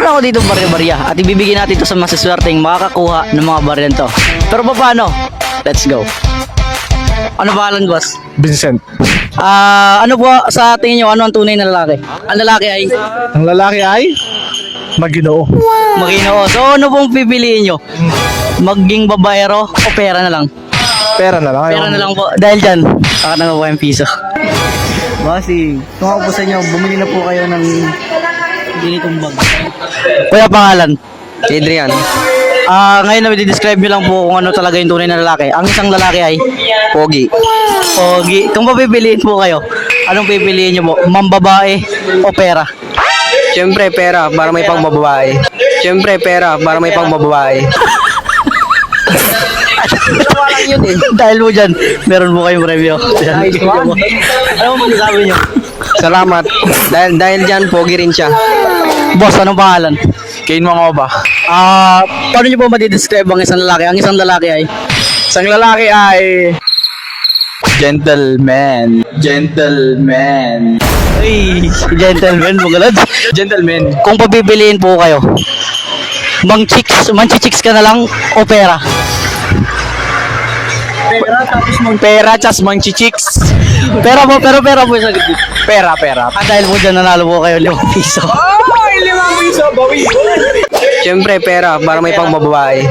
Meron ako dito barya-barya at ibibigay natin ito sa masaswerteng makakakuha ng mga baryan to. Pero paano? Let's go. Ano pangalan, boss? Vincent. Ano po sa tingin nyo, ano ang tunay na lalaki? Ang lalaki ay Ang lalaki ay Maginoo. Maginoo. So ano pong pipiliin nyo? Maging babaero o pera na lang? Pera na lang. Pera na lang po. Dahil dyan, akat na po yung piso. Bossing, kung ako po sa inyo, bumili na po kayo ng ganitong bag. Kuya, pangalan? Adrian. Ngayon na i-describe nyo lang po kung ano talaga yung tunay na lalaki. Ang isang lalaki ay Pogi. pogi. Kung papipiliin po kayo, anong pipiliin nyo po? Mambabae o pera? Siyempre, pera para may pangbababae. Siyempre, pera para may pangbababae. Walang yun eh. Dahil mo dyan, meron po kayong preview. Nice one. Ano mo masasabi nyo? Salamat. Dahil dyan, pogi rin siya. Boss, anong pangalan? Kane Mangoba. Paano nyo po matidescribe ang isang lalaki? Ang isang lalaki ay Isang lalaki ay gentleman. Gentleman. ay, gentleman mo galad. Gentleman. Kung papipiliin po kayo, manchichicks ka na lang o pera? Pera, tas mang chichiks. Pera po yung sagot dito. Pera. Dahil po dyan, nanalo po kayo 5 piso. Ay, 5 piso, bawi. Siyempre, pera para may pangbabae.